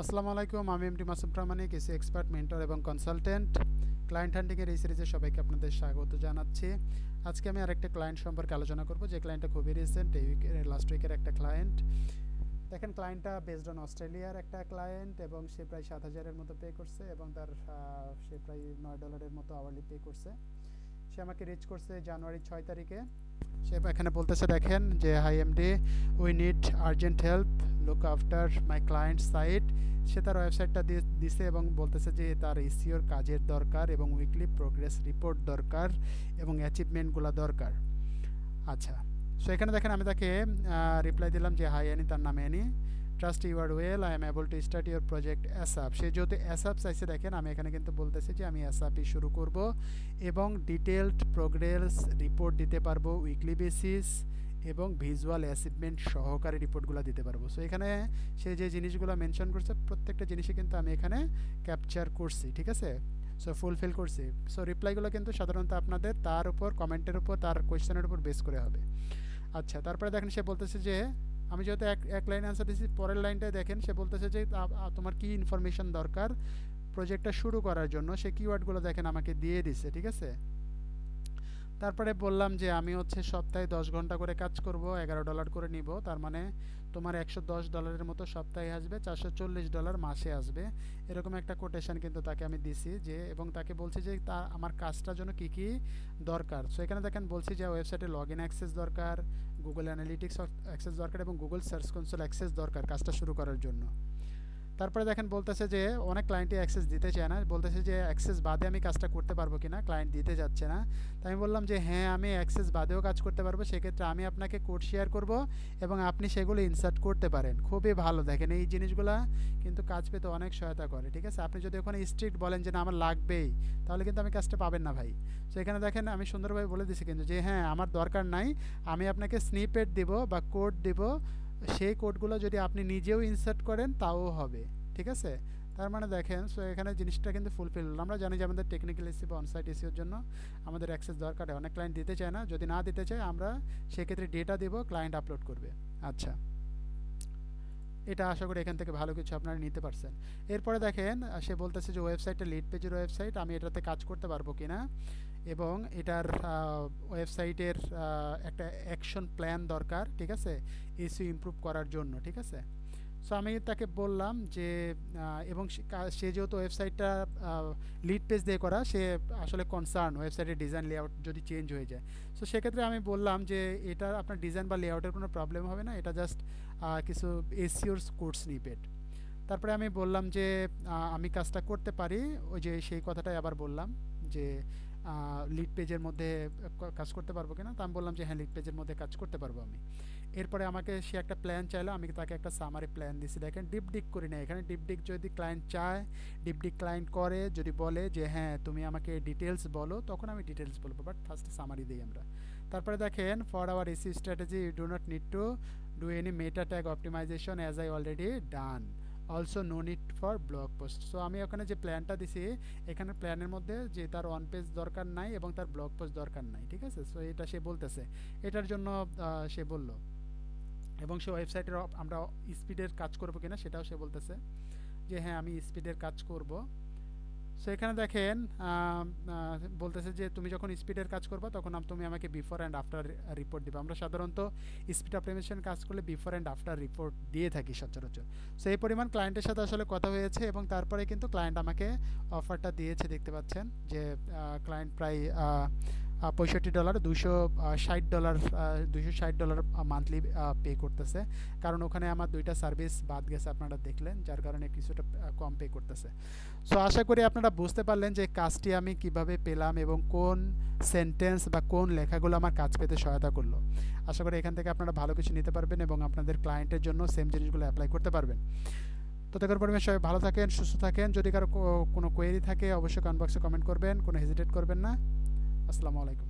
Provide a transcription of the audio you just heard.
আসসালামু আলাইকুম, আমি এমডি মাসুম প্রামাণিক, এসি এক্সপার্ট, মেন্টর এবং কনসালটেন্ট। ক্লায়েন্ট হান্টিংয়ের এই সিরিজে সবাইকে আপনাদের স্বাগত জানাচ্ছি। আজকে আমি আরেকটা ক্লায়েন্ট সম্পর্কে আলোচনা করব, যে ক্লায়েন্টটা খুবই রিসেন্ট, এই লাস্ট উইকের একটা ক্লায়েন্ট। দেখেন, ক্লায়েন্টটা বেসড অন অস্ট্রেলিয়ার একটা ক্লায়েন্ট এবং সে প্রায় 7,000-এর মতো পে করছে এবং সে প্রায় $9 মতো আওয়ারলি পে করছে। সে আমাকে রিচ করছে জানুয়ারি 6 তারিখে। সে এখানে বলতেছে, দেখেন যে, hi MD, we need urgent help, look after my client site. সে তার ওয়েবসাইটটা দিছে এবং বলতেছে যে তার এসইওর কাজের দরকার এবং উইকলি প্রোগ্রেস রিপোর্ট দরকার এবং অ্যাচিভমেন্টগুলো দরকার। আচ্ছা, সো এখানে দেখেন আমি তাকে রিপ্লাই দিলাম যে, হাই অ্যানি, তার নাম Annie, trust you are well, I am able to start your project ASAP. সে যেহেতু অ্যাসাপ চাইছে, দেখেন আমি এখানে কিন্তু বলতেছি যে আমি অ্যাসাপই শুরু করব এবং ডিটেলড প্রোগ্রেস রিপোর্ট দিতে পারবো উইকলি বেসিস এবং ভিজুয়াল অ্যাচিভমেন্ট সহকারে রিপোর্টগুলো দিতে পারবো। সো এখানে সে যে জিনিসগুলো মেনশন করছে, প্রত্যেকটা জিনিসই কিন্তু আমি এখানে ক্যাপচার করছি, ঠিক আছে? সো ফুলফিল করছি। সো রিপ্লাইগুলো কিন্তু সাধারণত আপনাদের তার উপর, কমেন্টের উপর, তার কোয়েশ্চেনের উপর বেস করে হবে। আচ্ছা, তারপরে দেখেন সে বলতেছে যে, আমি যেহেতু এক লাইন অ্যান্সার দিচ্ছি, পরের লাইনটায় দেখেন সে বলতেছে যে তোমার কি ইনফরমেশন দরকার প্রজেক্টটা শুরু করার জন্য। সে কিওয়ার্ডগুলো দেখেন আমাকে দিয়ে দিছে, ঠিক আছে? তারপরে বললাম যে আমি হচ্ছে সপ্তাহে 10 ঘন্টা করে কাজ করব, $11 করে নিব, তার মানে তোমার $110 মতো সপ্তাহে আসবে, $440 মাসে আসবে, এরকম একটা কোটেশন কিন্তু তাকে আমি দিছি। যে এবং তাকে বলছি যে আমার কাজটার জন্য কি কি দরকার। সো এখানে দেখেন বলছি যে ওয়েবসাইটে লগ ইন অ্যাক্সেস দরকার, গুগল অ্যানালিটিক্স অ্যাক্সেস দরকার এবং গুগল সার্চ কনসোল অ্যাক্সেস দরকার কাজটা শুরু করার জন্য। তারপরে দেখেন বলতেছে যে অনেক ক্লায়েন্টই অ্যাক্সেস দিতে চায় না, বলতেছে যে অ্যাক্সেস বাদে আমি কাজটা করতে পারবো কিনা, ক্লায়েন্ট দিতে যাচ্ছে না। তাই আমি বললাম যে হ্যাঁ, আমি অ্যাক্সেস বাদেও কাজ করতে পারবো, সেক্ষেত্রে আমি আপনাকে কোড শেয়ার করব এবং আপনি সেগুলো ইনসার্ট করতে পারেন। খুবই ভালো, দেখেন এই জিনিসগুলো কিন্তু কাজ পেতে অনেক সহায়তা করে, ঠিক আছে? আপনি যদি ওখানে স্ট্রিক্ট বলেন যে না আমার লাগবেই, তাহলে কিন্তু আমি কাজটা পাবেন না ভাই। তো এখানে দেখেন আমি সুন্দরভাবে বলে দিছি কিন্তু যে হ্যাঁ, আমার দরকার নাই, আমি আপনাকে স্নিপেট দিব বা কোড দিব, সেই কোডগুলো যদি আপনি নিজেও ইনসার্ট করেন তাও হবে, ঠিক আছে? তার মানে দেখেন, সো এখানে জিনিসটা কিন্তু ফুলফিল হলো। আমরা জানি যে আমাদের টেকনিক্যাল এসি বা অনসাইট এসিওর জন্য আমাদের অ্যাক্সেস দরকার হয়, অনেক ক্লায়েন্ট দিতে চায় না। যদি না দিতে চায়, আমরা সেক্ষেত্রে ডেটা দেব, ক্লায়েন্ট আপলোড করবে। আচ্ছা, এটা আশা করি এখান থেকে ভালো কিছু আপনারা নিতে পারছেন। এরপরে দেখেন সে বলতেছে যে ওয়েবসাইটটা লিড পেজের ওয়েবসাইট, আমি এটাতে কাজ করতে পারবো কিনা এবং এটার ওয়েবসাইটের একটা অ্যাকশন প্ল্যান দরকার, ঠিক আছে, এসইও ইমপ্রুভ করার জন্য, ঠিক আছে? সো আমি তাকে বললাম যে এবং সে যেহেতু ওয়েবসাইটটা লিড পেজ দিয়ে করা, সে আসলে কনসার্ন ওয়েবসাইটের ডিজাইন লেআউট যদি চেঞ্জ হয়ে যায়। সো সেক্ষেত্রে আমি বললাম যে এটা আপনার ডিজাইন বা লেআউটের কোনো প্রবলেম হবে না, এটা জাস্ট কিছু এসইওর কোড স্নিপেট। তারপরে আমি বললাম যে আমি কাজটা করতে পারি, ওই যে সেই কথাটাই আবার বললাম যে লিড পেজের মধ্যে কাজ করতে পারবো কিনা। তো আমি বললাম যে হ্যাঁ, লিড পেজের মধ্যে কাজ করতে পারবো আমি। এরপরে আমাকে সে একটা প্ল্যান চাইলো, আমি তাকে একটা সামারি প্ল্যান দিছি। দেখেন ডিপ করি না এখানে, ডিপ যদি ক্লায়েন্ট চায়, ডিপ ক্লায়েন্ট করে, যদি বলে যে হ্যাঁ তুমি আমাকে ডিটেলস বলো, তখন আমি ডিটেলস বলবো, বাট ফার্স্টে সামারি দিই আমরা। তারপরে দেখেন, for our AC strategy you do not need to do any meta tag optimisation as I already done, also no need for blog post. So আমি ওখানে যে প্ল্যানটা দিছি, এখানে প্ল্যানের মধ্যে যে তার ওয়ান পেজ দরকার নাই এবং তার ব্লগ পোস্ট দরকার নাই, ঠিক আছে? সো এটা সে বলতেছে, এটার জন্য সে বলল। এবং সে ওয়েবসাইটের আমরা স্পিডের কাজ করবো কিনা সেটাও সে বলতেছে যে হ্যাঁ, আমি স্পিডের কাজ করব। সো এখানে দেখেন বলতেছে যে তুমি যখন স্পিডের কাজ করবা তখন তুমি আমাকে বিফোর অ্যান্ড আফটার রিপোর্ট দিবা। আমরা সাধারণত স্পিড অপটিমাইজেশন কাজ করলে বিফোর অ্যান্ড আফটার রিপোর্ট দিয়ে থাকি সচরাচর। সো এই পরিমাণ ক্লায়েন্টের সাথে আসলে কথা হয়েছে এবং তারপরে কিন্তু ক্লায়েন্ট আমাকে অফারটা দিয়েছে, দেখতে পাচ্ছেন যে ক্লায়েন্ট প্রায় $65, $260 মান্থলি পে করতেছে, কারণ ওখানে আমার 2টা সার্ভিস বাদ গেছে, আপনারা দেখলেন, যার কারণে কিছুটা কম পে করতেছে। সো আশা করি আপনারা বুঝতে পারলেন যে কাজটি আমি কিভাবে পেলাম এবং কোন সেন্টেন্স বা কোন লেখাগুলো আমার কাজ পেতে সহায়তা করলো। আশা করি এখান থেকে আপনারা ভালো কিছু নিতে পারবেন এবং আপনাদের ক্লায়েন্টের জন্য সেম জিনিসগুলো অ্যাপ্লাই করতে পারবেন। ততক্ষণ পরিমাণ সবাই ভালো থাকেন, সুস্থ থাকেন। যদি কারো কোনো কোয়েরি থাকে অবশ্যই কমেন্ট বক্সে কমেন্ট করবেন, কোনো হেজিটেট করবেন না। আসসালামু আলাইকুম।